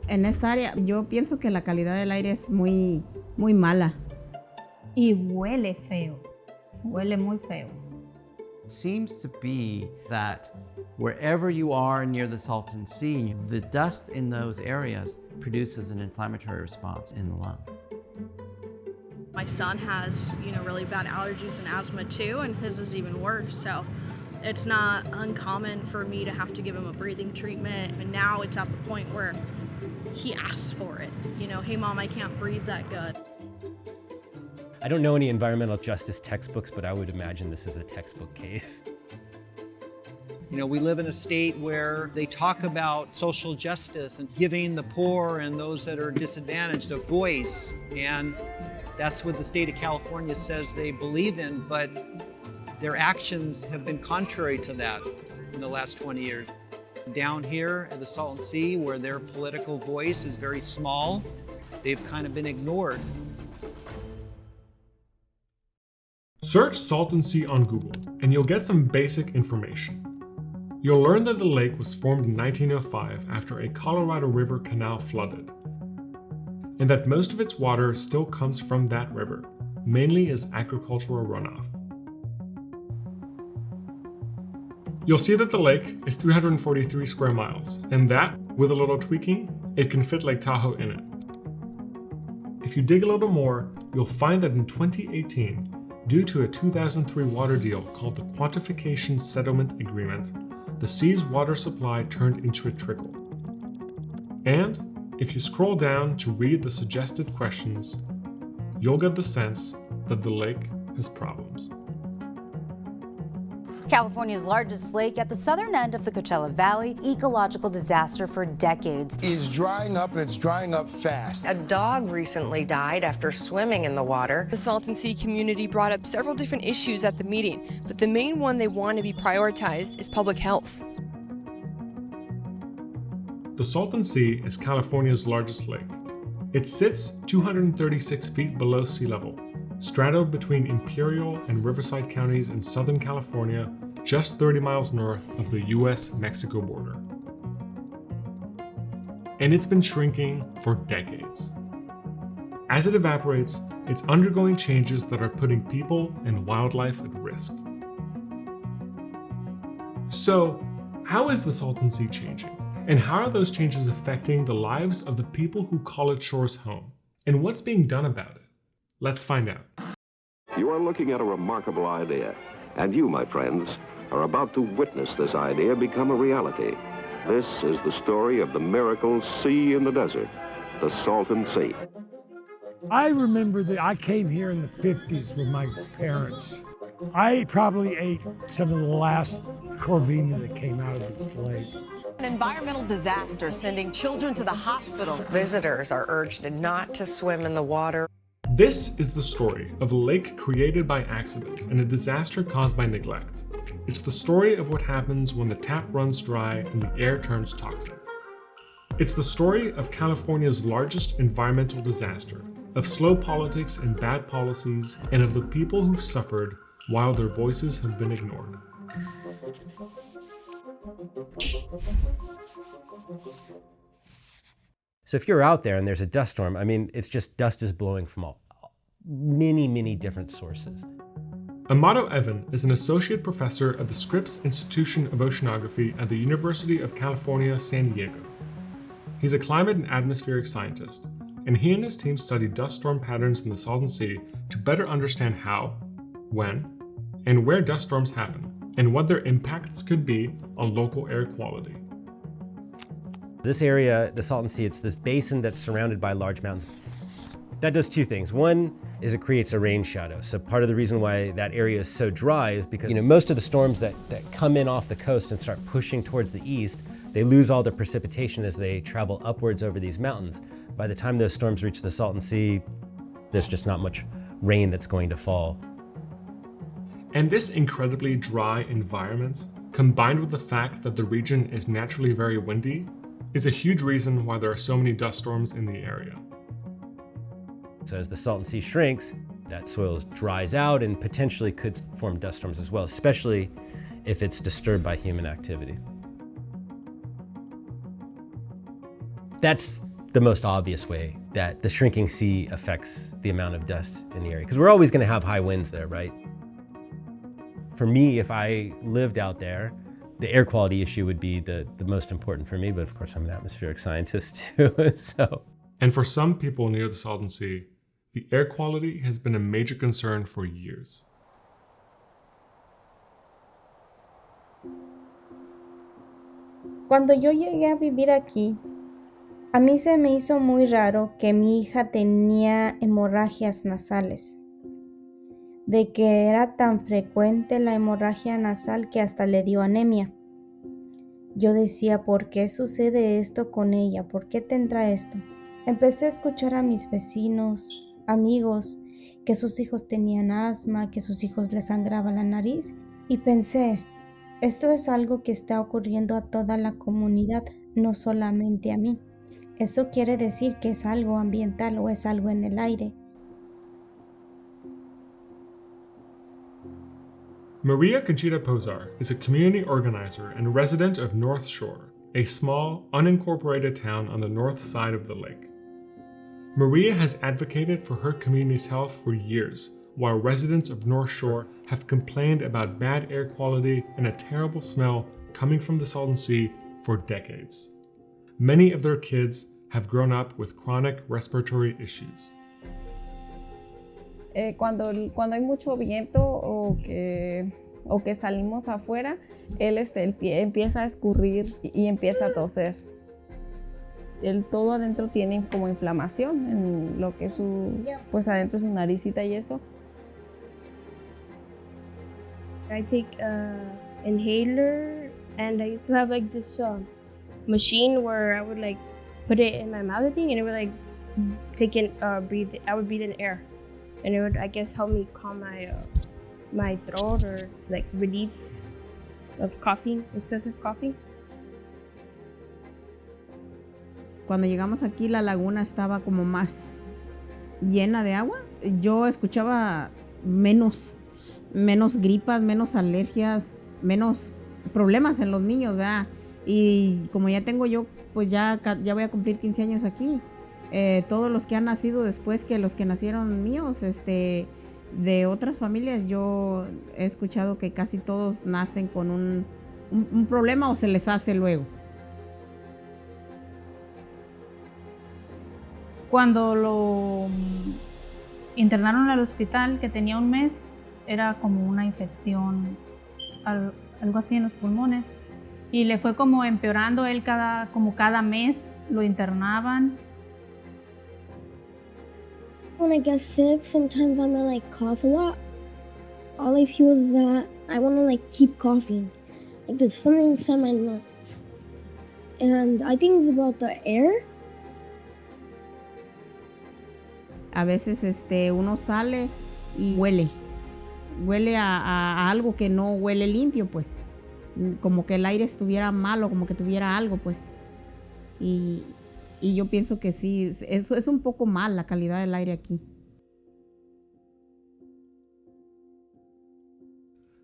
En esta área yo pienso que la calidad del aire es muy mala. Y huele feo, huele muy feo. Seems to be that wherever you are near the Salton Sea, the dust in those areas produces an inflammatory response in the lungs. My son has, really bad allergies and asthma too, and his is even worse. So it's not uncommon for me to have to give him a breathing treatment. And now it's at the point where he asks for it. Hey mom, I can't breathe that good. I don't know any environmental justice textbooks, but I would imagine this is a textbook case. We live in a state where they talk about social justice and giving the poor and those that are disadvantaged a voice. And that's what the state of California says they believe in, but their actions have been contrary to that in the last 20 years. Down here at the Salton Sea, where their political voice is very small, they've kind of been ignored. Search Salton Sea on Google, and you'll get some basic information. You'll learn that the lake was formed in 1905 after a Colorado River canal flooded, and that most of its water still comes from that river, mainly as agricultural runoff. You'll see that the lake is 343 square miles, and that, with a little tweaking, it can fit Lake Tahoe in it. If you dig a little more, you'll find that in 2018, due to a 2003 water deal called the Quantification Settlement Agreement, the sea's water supply turned into a trickle. And if you scroll down to read the suggested questions, you'll get the sense that the lake has problems. California's largest lake at the southern end of the Coachella Valley, ecological disaster for decades. Is drying up, and it's drying up fast. A dog recently died after swimming in the water. The Salton Sea community brought up several different issues at the meeting, but the main one they want to be prioritized is public health. The Salton Sea is California's largest lake. It sits 236 feet below sea level, straddled between Imperial and Riverside counties in Southern California, just 30 miles north of the US-Mexico border. And it's been shrinking for decades. As it evaporates, it's undergoing changes that are putting people and wildlife at risk. So, how is the Salton Sea changing? And how are those changes affecting the lives of the people who call its shores home? And what's being done about it? Let's find out. You are looking at a remarkable idea, and you, my friends, are about to witness this idea become a reality. This is the story of the miracle sea in the desert, the Salton Sea. I remember that I came here in the 50s with my parents. I probably ate some of the last corvina that came out of this lake. An environmental disaster sending children to the hospital. Visitors are urged not to swim in the water. This is the story of a lake created by accident and a disaster caused by neglect. It's the story of what happens when the tap runs dry and the air turns toxic. It's the story of California's largest environmental disaster, of slow politics and bad policies, and of the people who've suffered while their voices have been ignored. So if you're out there and there's a dust storm, it's just dust is blowing from many different sources. Amato Evan is an associate professor at the Scripps Institution of Oceanography at the University of California, San Diego. He's a climate and atmospheric scientist, and he and his team study dust storm patterns in the Salton Sea to better understand how, when, and where dust storms happen, and what their impacts could be on local air quality. This area, the Salton Sea, it's this basin that's surrounded by large mountains. That does two things. One is it creates a rain shadow. So part of the reason why that area is so dry is because most of the storms that come in off the coast and start pushing towards the east, they lose all their precipitation as they travel upwards over these mountains. By the time those storms reach the Salton Sea, there's just not much rain that's going to fall. And this incredibly dry environment, combined with the fact that the region is naturally very windy, is a huge reason why there are so many dust storms in the area. So as the Salton Sea shrinks, that soil dries out and potentially could form dust storms as well, especially if it's disturbed by human activity. That's the most obvious way that the shrinking sea affects the amount of dust in the area. Because we're always going to have high winds there, right? For me, if I lived out there, the air quality issue would be the most important for me, but of course I'm an atmospheric scientist too, so. And for some people near the Salton Sea, the air quality has been a major concern for years. Cuando yo llegué a vivir aquí, a mí se me hizo muy raro que mi hija tenía hemorragias nasales. De que era tan frecuente la hemorragia nasal que hasta le dio anemia. Yo decía, ¿por qué sucede esto con ella? ¿Por qué tendrá esto? Empecé a escuchar a mis vecinos, amigos, que sus hijos tenían asma, que sus hijos les sangraba la nariz, y pensé, esto es algo que está ocurriendo a toda la comunidad, no solamente a mí. Eso quiere decir que es algo ambiental o es algo en el aire. Maria Conchita Posar is a community organizer and resident of North Shore, a small, unincorporated town on the north side of the lake. Maria has advocated for her community's health for years, while residents of North Shore have complained about bad air quality and a terrible smell coming from the Salton Sea for decades. Many of their kids have grown up with chronic respiratory issues. Cuando hay mucho viento o que salimos afuera, el pie empieza a escurrir y empieza a toser. Todo adentro tiene como inflamación en lo que es pues adentro de su naricita y eso. I take inhaler, and I used to have like this machine where I would like put it in my mouth, I think, and it would like breathe. I would breathe in air, and it would, I guess, help me calm my throat or like relief of coughing, excessive coughing. Cuando llegamos aquí, la laguna estaba como más llena de agua. Yo escuchaba menos gripas, menos alergias, menos problemas en los niños, ¿verdad? Y como ya tengo yo, pues ya voy a cumplir 15 años aquí. Todos los que han nacido después que los que nacieron míos, de otras familias, yo he escuchado que casi todos nacen con un problema o se les hace luego. Cuando lo internaron al hospital, que tenía un mes, era como una infección, algo así en los pulmones. Y le fue como empeorando, él cada mes lo internaban. When I get sick, sometimes I'm gonna like cough a lot. All I feel is that I want to like keep coughing. Like there's something inside my lungs. And I think it's about the air. A veces uno sale y huele a algo que no huele limpio, pues. Como que el aire estuviera malo, como que tuviera algo, pues. Y yo pienso que sí, es un poco mal la calidad del aire aquí.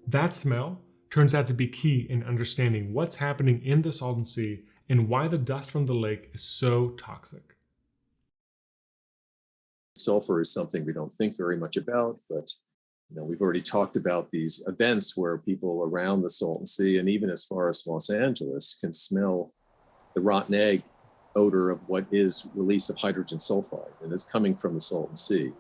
That smell turns out to be key in understanding what's happening in the Salton Sea and why the dust from the lake is so toxic. Sulfur is something we don't think very much about, but we've already talked about these events where people around the Salton Sea and even as far as Los Angeles can smell the rotten egg odor of what is release of hydrogen sulfide, and it's coming from the Salton Sea.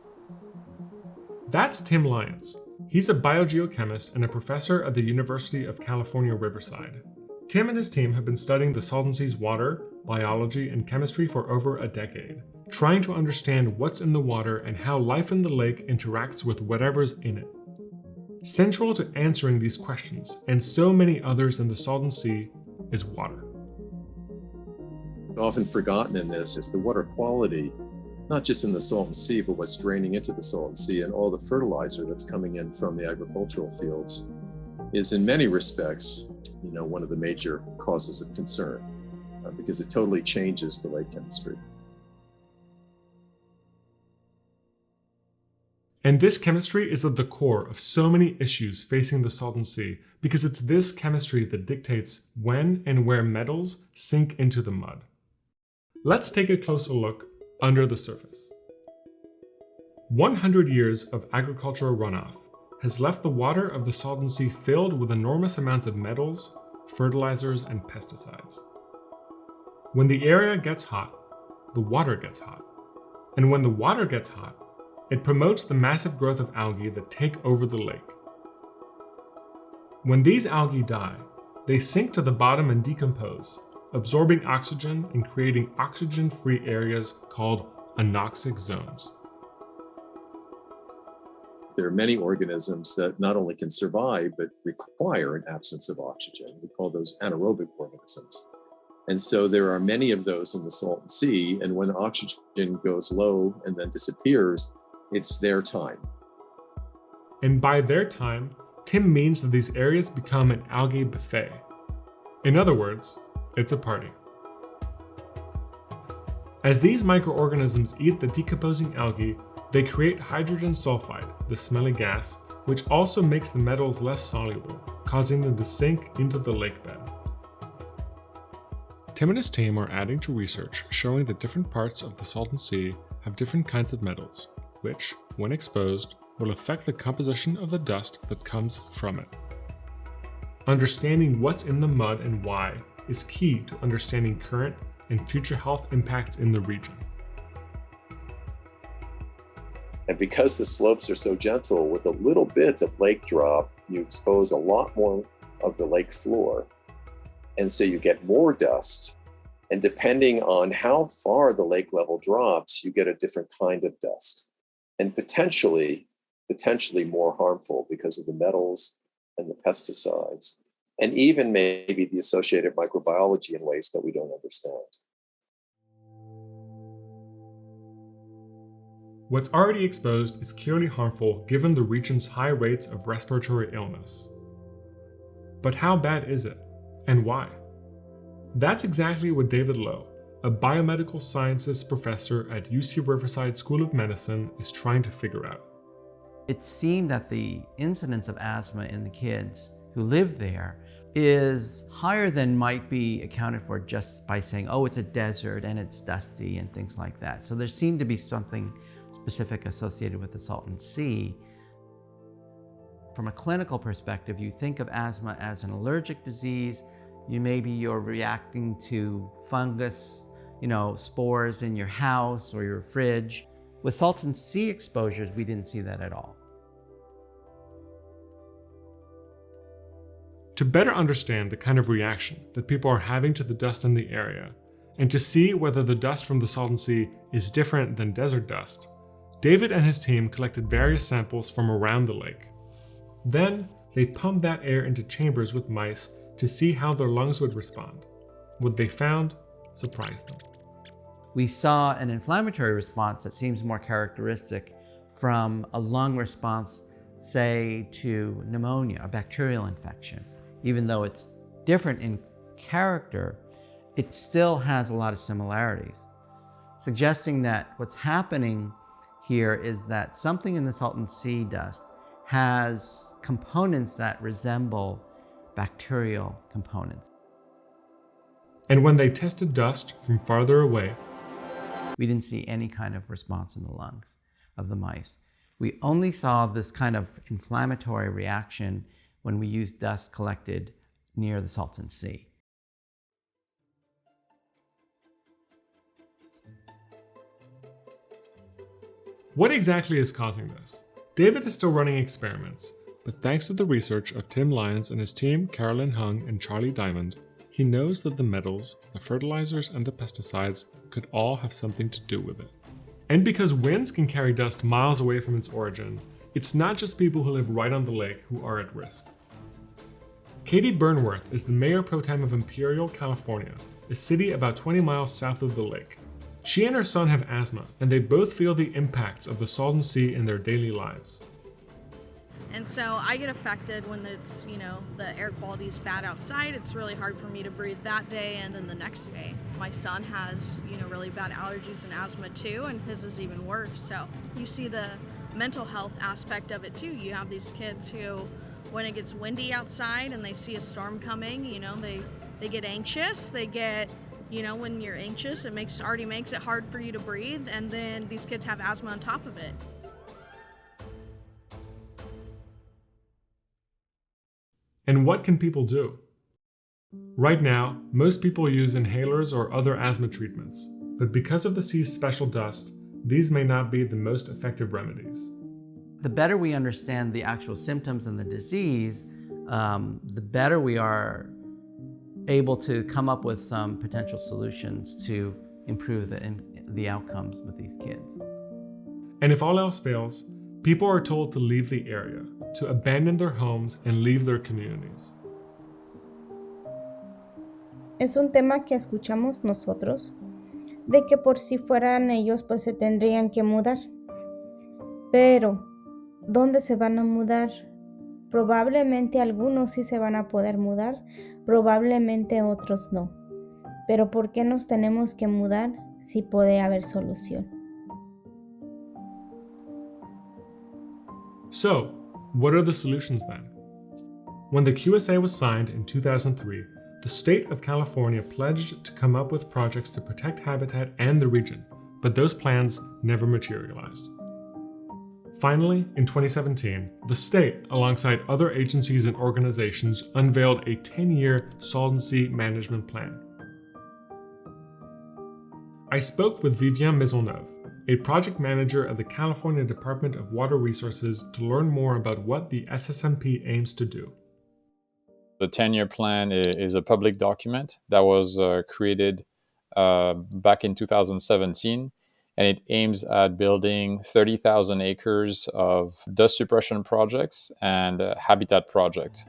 That's Tim Lyons. He's a biogeochemist and a professor at the University of California, Riverside. Tim and his team have been studying the Salton Sea's water, biology, and chemistry for over a decade, trying to understand what's in the water and how life in the lake interacts with whatever's in it. Central to answering these questions, and so many others in the Salton Sea, is water. Often forgotten in this is the water quality, not just in the Salton Sea, but what's draining into the Salton Sea and all the fertilizer that's coming in from the agricultural fields is in many respects, one of the major causes of concern because it totally changes the lake chemistry. And this chemistry is at the core of so many issues facing the Salton Sea because it's this chemistry that dictates when and where metals sink into the mud. Let's take a closer look under the surface. 100 years of agricultural runoff has left the water of the Salton Sea filled with enormous amounts of metals, fertilizers, and pesticides. When the area gets hot, the water gets hot. And when the water gets hot, it promotes the massive growth of algae that take over the lake. When these algae die, they sink to the bottom and decompose, absorbing oxygen and creating oxygen-free areas called anoxic zones. There are many organisms that not only can survive, but require an absence of oxygen. We call those anaerobic organisms. And so there are many of those in the Salton Sea, and when oxygen goes low and then disappears, it's their time. And by their time, Tim means that these areas become an algae buffet. In other words, it's a party. As these microorganisms eat the decomposing algae, they create hydrogen sulfide, the smelly gas, which also makes the metals less soluble, causing them to sink into the lake bed. Tim and his team are adding to research showing that different parts of the Salton Sea have different kinds of metals, which, when exposed, will affect the composition of the dust that comes from it. Understanding what's in the mud and why is key to understanding current and future health impacts in the region. And because the slopes are so gentle, with a little bit of lake drop, you expose a lot more of the lake floor. And so you get more dust. And depending on how far the lake level drops, you get a different kind of dust. And potentially more harmful because of the metals and the pesticides, and even maybe the associated microbiology in ways that we don't understand. What's already exposed is clearly harmful given the region's high rates of respiratory illness. But how bad is it, and why? That's exactly what David Lowe, a biomedical sciences professor at UC Riverside School of Medicine, is trying to figure out. It seemed that the incidence of asthma in the kids who live there is higher than might be accounted for just by saying, oh, it's a desert and it's dusty and things like that. So there seemed to be something specific associated with the Salton Sea. From a clinical perspective, you think of asthma as an allergic disease. You're reacting to fungus, spores in your house or your fridge. With Salton Sea exposures, we didn't see that at all. To better understand the kind of reaction that people are having to the dust in the area, and to see whether the dust from the Salton Sea is different than desert dust, David and his team collected various samples from around the lake. Then, they pumped that air into chambers with mice to see how their lungs would respond. What they found surprised them. We saw an inflammatory response that seems more characteristic from a lung response, say, to pneumonia, a bacterial infection. Even though it's different in character, it still has a lot of similarities, suggesting that what's happening here is that something in the Salton Sea dust has components that resemble bacterial components. And when they tested dust from farther away, we didn't see any kind of response in the lungs of the mice. We only saw this kind of inflammatory reaction when we used dust collected near the Salton Sea. What exactly is causing this? David is still running experiments, but thanks to the research of Tim Lyons and his team, Carolyn Hung and Charlie Diamond, he knows that the metals, the fertilizers, and the pesticides could all have something to do with it. And because winds can carry dust miles away from its origin, it's not just people who live right on the lake who are at risk. Katie Burnworth is the mayor pro tem of Imperial, California, a city about 20 miles south of the lake. She and her son have asthma, and they both feel the impacts of the Salton Sea in their daily lives. And so I get affected when it's, the air quality is bad outside. It's really hard for me to breathe that day and then the next day. My son has, really bad allergies and asthma too, and his is even worse. So you see the mental health aspect of it too. You have these kids who, when it gets windy outside and they see a storm coming, they get anxious, they get You know, when you're anxious, it already makes it hard for you to breathe, and then these kids have asthma on top of it. And what can people do? Right now, most people use inhalers or other asthma treatments, but because of the sea's special dust, these may not be the most effective remedies. The better we understand the actual symptoms and the disease, the better we are able to come up with some potential solutions to improve the outcomes with these kids. And if all else fails, people are told to leave the area, to abandon their homes and leave their communities. Es un tema que escuchamos nosotros, de que por si fueran ellos pues se tendrían que mudar. Pero, ¿dónde se van a mudar? Probablemente algunos sí se van a poder mudar, probablemente otros no. Pero ¿por qué nos tenemos que mudar si puede haber solución? So, what are the solutions then? When the QSA was signed in 2003, the state of California pledged to come up with projects to protect habitat and the region, but those plans never materialized. Finally, in 2017, the state, alongside other agencies and organizations, unveiled a 10-year Salton Sea management plan. I spoke with Vivien Maisonneuve, a project manager at the California Department of Water Resources, to learn more about what the SSMP aims to do. The 10-year plan is a public document that was created back in 2017. And it aims at building 30,000 acres of dust suppression projects and habitat projects.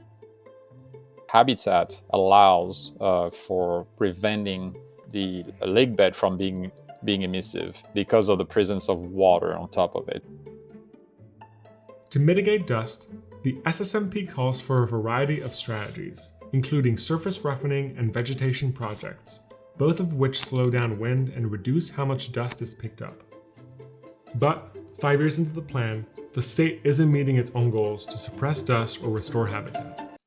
Habitat allows for preventing the lake bed from being emissive because of the presence of water on top of it. To mitigate dust, the SSMP calls for a variety of strategies, including surface roughening and vegetation projects, both of which slow down wind and reduce how much dust is picked up. But 5 years into the plan, the state isn't meeting its own goals to suppress dust or restore habitat.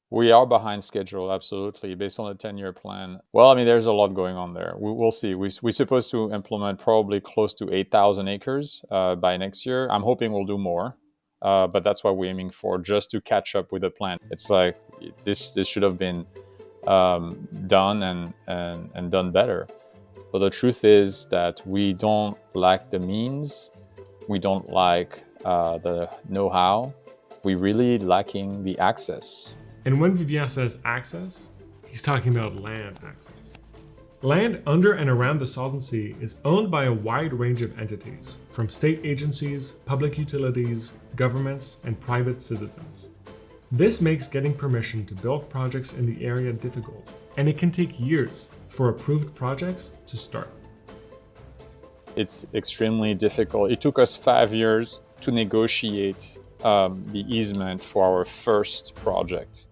We are behind schedule, absolutely, based on the 10-year plan. Well, I mean, there's a lot going on there. We'll see. We're supposed to implement probably close to 8,000 acres by next year. I'm hoping we'll do more, but that's what we're aiming for, just to catch up with the plan. It's like this should have been done and done better. But the truth is that we don't lack the means, we don't lack the know-how, we're really lacking the access. And when Vivien says access, he's talking about land access. Land under and around the Salton Sea is owned by a wide range of entities, from state agencies, public utilities, governments, and private citizens. This makes getting permission to build projects in the area difficult, and it can take years for approved projects to start. It's extremely difficult. It took us 5 years to negotiate the easement for our first project.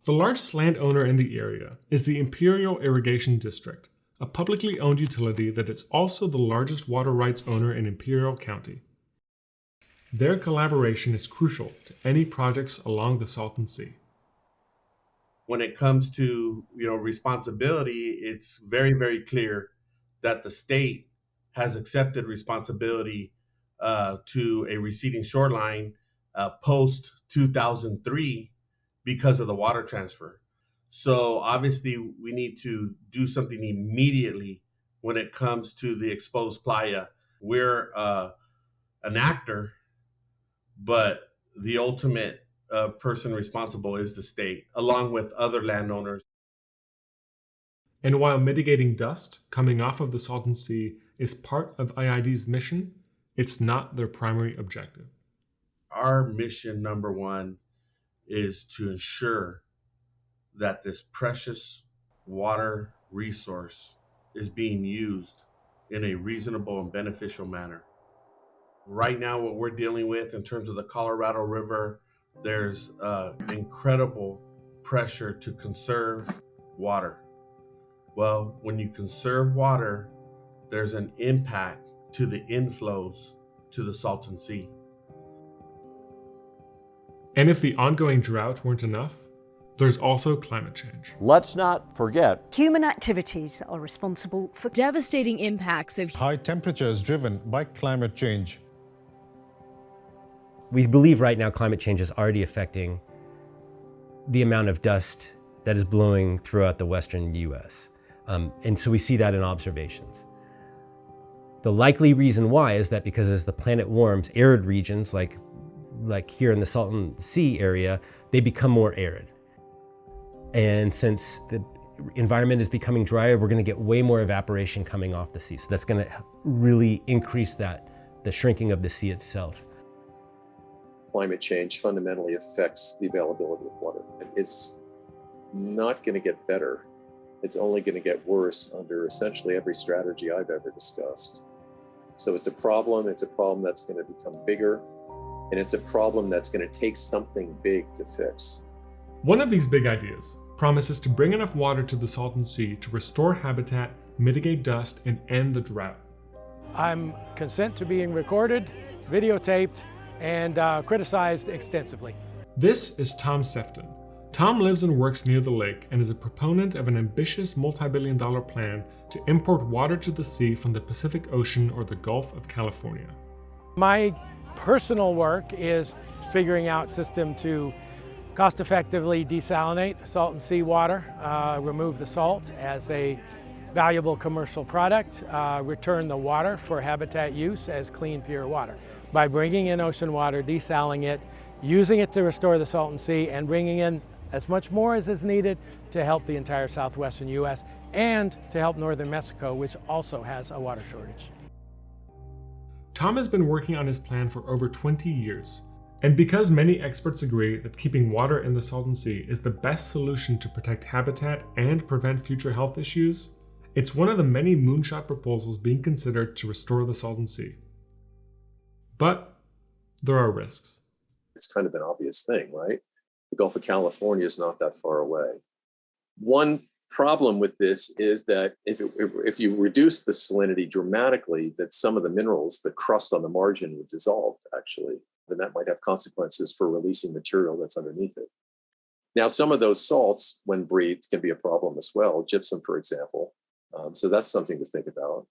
The largest landowner in the area is the Imperial Irrigation District, a publicly owned utility that is also the largest water rights owner in Imperial County. Their collaboration is crucial to any projects along the Salton Sea. When it comes to responsibility, it's very, very clear that the state has accepted responsibility to a receding shoreline post 2003 because of the water transfer. So obviously we need to do something immediately when it comes to the exposed playa. We're an actor, but the ultimate person responsible is the state, along with other landowners. And while mitigating dust coming off of the Salton Sea is part of IID's mission, it's not their primary objective. Our mission number one is to ensure that this precious water resource is being used in a reasonable and beneficial manner. Right now, what we're dealing with in terms of the Colorado River, there's incredible pressure to conserve water. Well, when you conserve water, there's an impact to the inflows to the Salton Sea. And if the ongoing drought weren't enough, There's also climate change. Let's not forget human activities are responsible for devastating impacts of high temperatures driven by climate change. We believe right now climate change is already affecting the amount of dust that is blowing throughout the western US. And so we see that in observations. The likely reason why is that because as the planet warms, arid regions like here in the Salton Sea area, they become more arid. And since the environment is becoming drier, we're going to get way more evaporation coming off the sea. So that's going to really increase the shrinking of the sea itself. Climate change fundamentally affects the availability of water. It's not going to get better. It's only going to get worse under essentially every strategy I've ever discussed. So it's a problem that's going to become bigger, and it's a problem that's going to take something big to fix. One of these big ideas promises to bring enough water to the Salton Sea to restore habitat, mitigate dust, and end the drought. I'm consent to being recorded, videotaped, and criticized extensively. This is Tom Sefton. Tom lives and works near the lake and is a proponent of an ambitious multi-billion-dollar plan to import water to the sea from the Pacific Ocean or the Gulf of California. My personal work is figuring out a system to cost-effectively desalinate Salton Sea water, remove the salt as a valuable commercial product, return the water for habitat use as clean, pure water. By bringing in ocean water, desaling it, using it to restore the Salton Sea, and bringing in as much more as is needed to help the entire southwestern US and to help northern Mexico, which also has a water shortage. Tom has been working on his plan for over 20 years. And because many experts agree that keeping water in the Salton Sea is the best solution to protect habitat and prevent future health issues, it's one of the many moonshot proposals being considered to restore the Salton Sea. But there are risks. It's kind of an obvious thing, right? The Gulf of California is not that far away. One problem with this is that if you reduce the salinity dramatically, that some of the minerals, the crust on the margin would dissolve, actually. And that might have consequences for releasing material that's underneath it. Now, some of those salts, when breathed, can be a problem as well, gypsum, for example. So that's something to think about.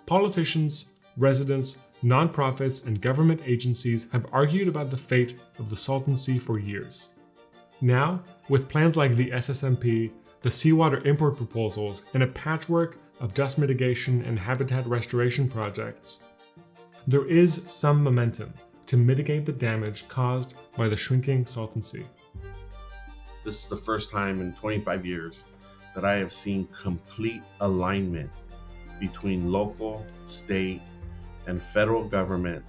Politicians, residents, nonprofits, and government agencies have argued about the fate of the Salton Sea for years. Now, with plans like the SSMP, the seawater import proposals, and a patchwork of dust mitigation and habitat restoration projects, there is some momentum to mitigate the damage caused by the shrinking Salton Sea. This is the first time in 25 years that I have seen complete alignment between local, state, and federal government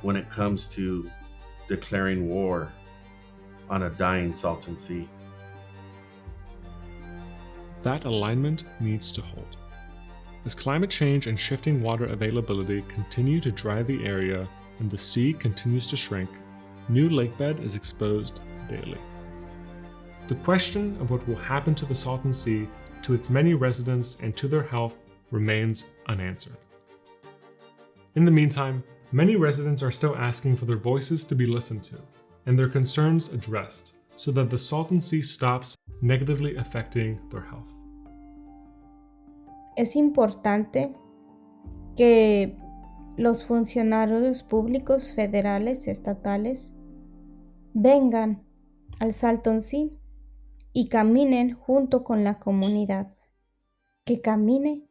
when it comes to declaring war on a dying Salton Sea. That alignment needs to hold. As climate change and shifting water availability continue to dry the area and the sea continues to shrink, new lakebed is exposed daily. The question of what will happen to the Salton Sea, to its many residents, and to their health remains unanswered. In the meantime, many residents are still asking for their voices to be listened to and their concerns addressed so that the Salton Sea stops negatively affecting their health. Es importante que los funcionarios públicos federales, estatales, vengan al Salton Sea y caminen junto con la comunidad. Que camine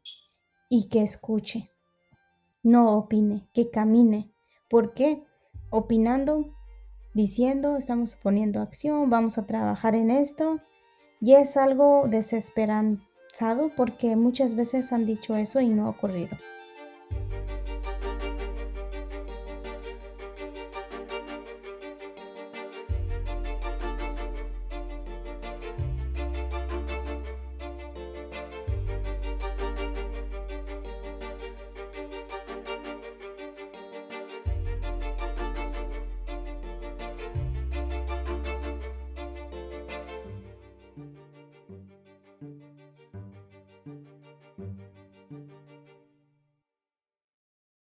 y que escuche. No opine, que camine. ¿Por qué? Opinando, diciendo, estamos poniendo acción, vamos a trabajar en esto. Y es algo desesperanzado porque muchas veces han dicho eso y no ha ocurrido.